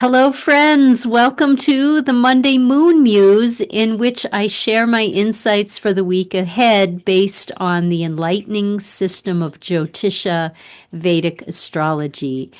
Hello, friends. Welcome to the Monday Moon Muse, in which I share my insights for the week ahead based on the enlightening system of Jyotisha Vedic astrology.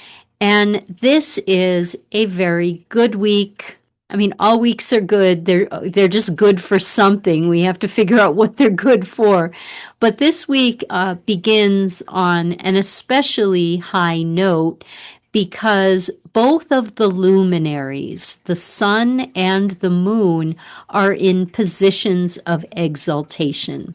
And this is a very good week. I mean, all weeks are good. They're just good for something. We have to figure out what they're good for. But this week begins on an especially high note because both of the luminaries, the sun and the moon, are in positions of exaltation.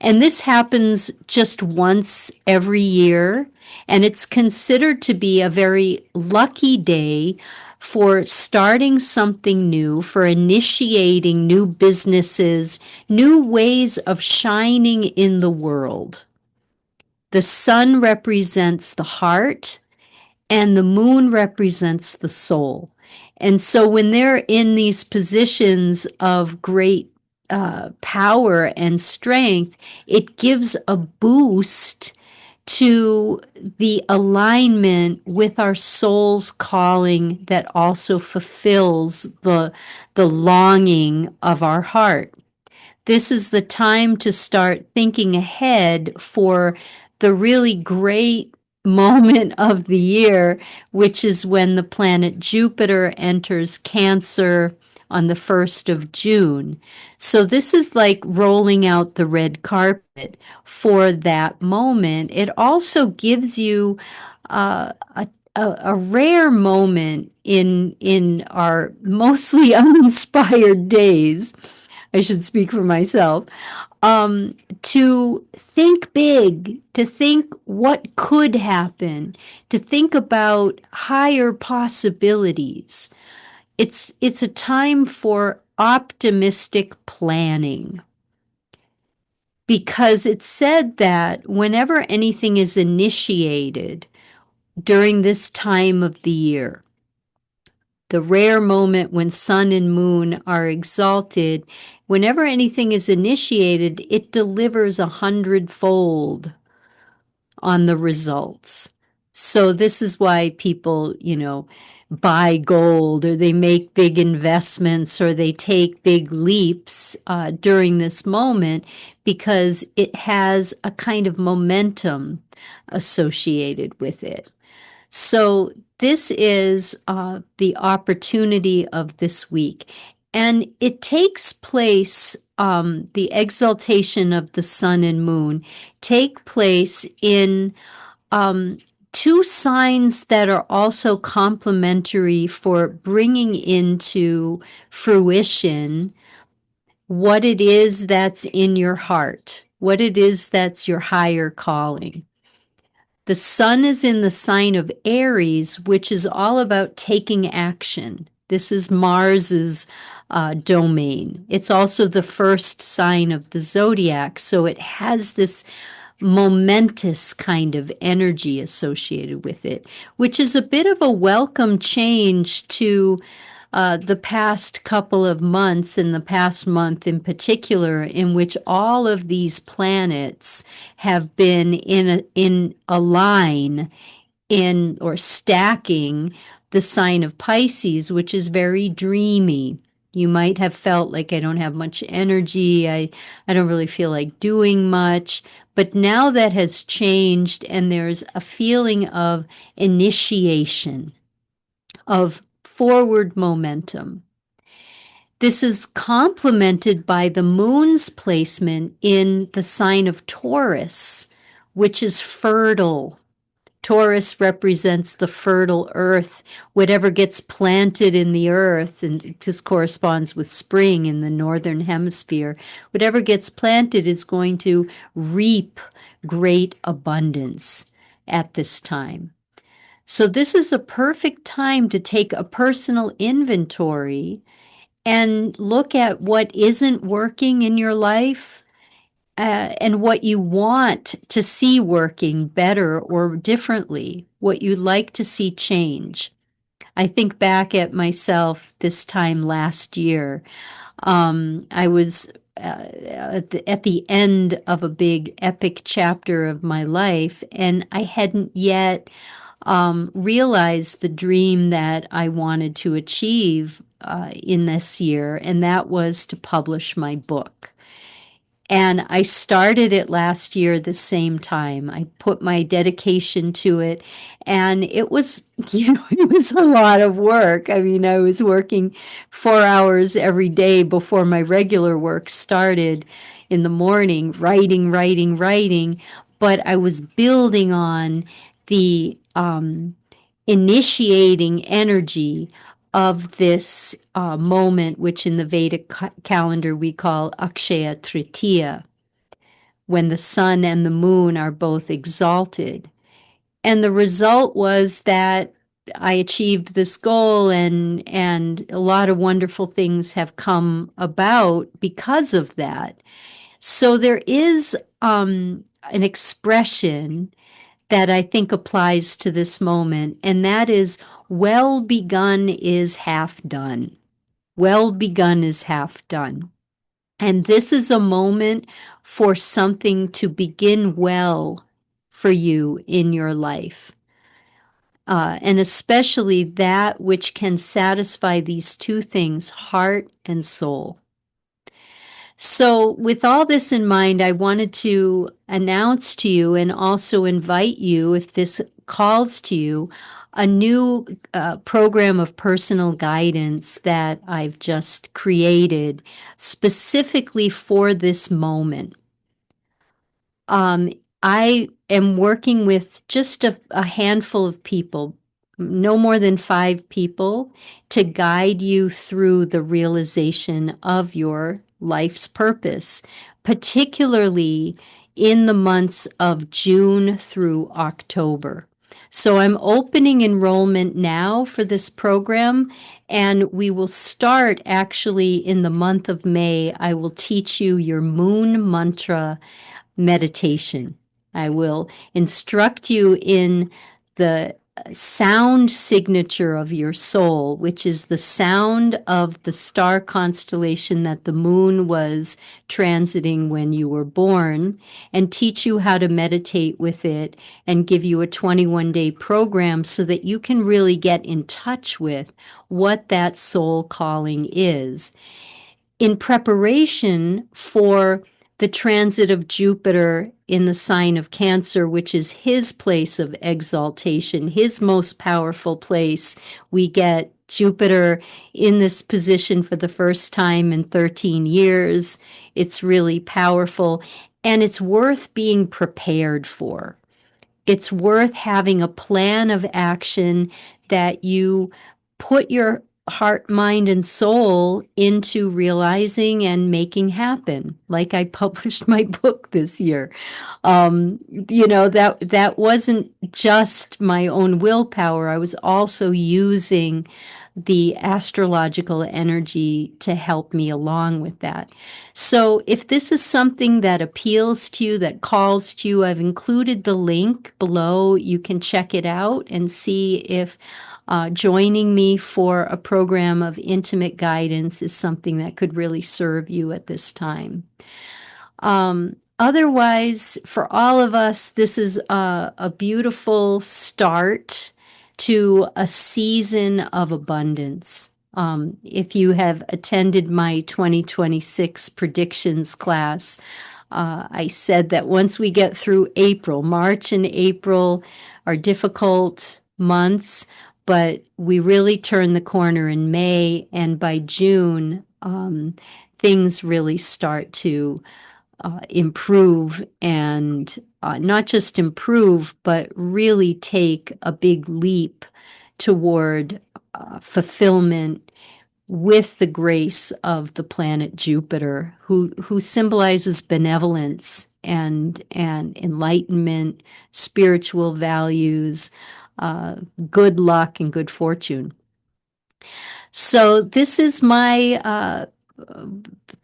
And this happens just once every year, and it's considered to be a very lucky day for starting something new, for initiating new businesses, new ways of shining in the world. The sun represents the heart, and the moon represents the soul. And so when they're in these positions of great power and strength, it gives a boost to the alignment with our soul's calling that also fulfills the longing of our heart. This is the time to start thinking ahead for the really great moment of the year, which is when the planet Jupiter enters Cancer on the 1st of June. So this is like rolling out the red carpet for that moment. It also gives you a rare moment in our mostly uninspired days. I should speak for myself, to think big, to think what could happen, to think about higher possibilities. It's a time for optimistic planning because it's said that whenever anything is initiated during this time of the year, the rare moment when sun and moon are exalted, whenever anything is initiated, it delivers 100-fold on the results. So this is why people, buy gold or they make big investments or they take big leaps during this moment because it has a kind of momentum associated with it. So this is the opportunity of this week. And it takes place, the exaltation of the sun and moon take place in two signs that are also complementary for bringing into fruition what it is that's in your heart, what it is that's your higher calling. The sun is in the sign of Aries, which is all about taking action. This is Mars's domain. It's also the first sign of the zodiac, so it has this momentous kind of energy associated with it, which is a bit of a welcome change to the past couple of months, and the past month in particular, in which all of these planets have been in a line in or stacking the sign of Pisces, which is very dreamy. You might have felt like I don't have much energy. I don't really feel like doing much. But now that has changed, and there's a feeling of initiation, of forward momentum. This is complemented by the moon's placement in the sign of Taurus, which is fertile. Taurus represents the fertile earth, whatever gets planted in the earth, and this corresponds with spring in the northern hemisphere. Whatever gets planted is going to reap great abundance at this time. So this is a perfect time to take a personal inventory and look at what isn't working in your life, and what you want to see working better or differently, what you'd like to see change. I think back at myself this time last year. I was at the end of a big epic chapter of my life, and I hadn't yet realize the dream that I wanted to achieve in this year, and that was to publish my book. And I started it last year the same time. I put my dedication to it, and it was, it was a lot of work. I mean, I was working 4 hours every day before my regular work started in the morning, writing, but I was building on the initiating energy of this moment, which in the Vedic calendar we call Akshaya Tritiya, when the sun and the moon are both exalted. And the result was that I achieved this goal, and a lot of wonderful things have come about because of that. So there is an expression that I think applies to this moment, and that is, well begun is half done. Well begun is half done. And this is a moment for something to begin well for you in your life. And especially that which can satisfy these two things, heart and soul. So, with all this in mind, I wanted to announce to you and also invite you, if this calls to you, a new program of personal guidance that I've just created specifically for this moment. I am working with just a handful of people, no more than 5 people, to guide you through the realization of your life's purpose, particularly in the months of June through October. So I'm opening enrollment now for this program, and we will start actually in the month of May. I will teach you your moon mantra meditation. I will instruct you in the sound signature of your soul, which is the sound of the star constellation that the moon was transiting when you were born, and teach you how to meditate with it and give you a 21-day program so that you can really get in touch with what that soul calling is. In preparation for the transit of Jupiter in the sign of Cancer, which is his place of exaltation, his most powerful place. We get Jupiter in this position for the first time in 13 years. It's really powerful, and it's worth being prepared for. It's worth having a plan of action that you put your heart, mind, and soul into realizing and making happen. Like I published my book this year. That wasn't just my own willpower. I was also using the astrological energy to help me along with that. So if this is something that appeals to you, that calls to you, I've included the link below. You can check it out and see if joining me for a program of intimate guidance is something that could really serve you at this time. Otherwise, for all of us, this is a beautiful start to a season of abundance. If you have attended my 2026 predictions class, I said that once we get through April, March and April are difficult months, but we really turn the corner in May, and by June, things really start to improve, and not just improve, but really take a big leap toward fulfillment with the grace of the planet Jupiter, who symbolizes benevolence and enlightenment, spiritual values, good luck, and good fortune. So this is my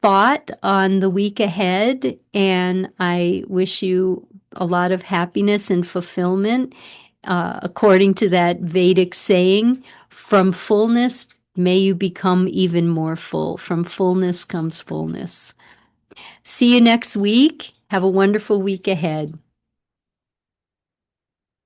thought on the week ahead, and I wish you a lot of happiness and fulfillment. According to that Vedic saying, from fullness, may you become even more full. From fullness comes fullness. See you next week. Have a wonderful week ahead.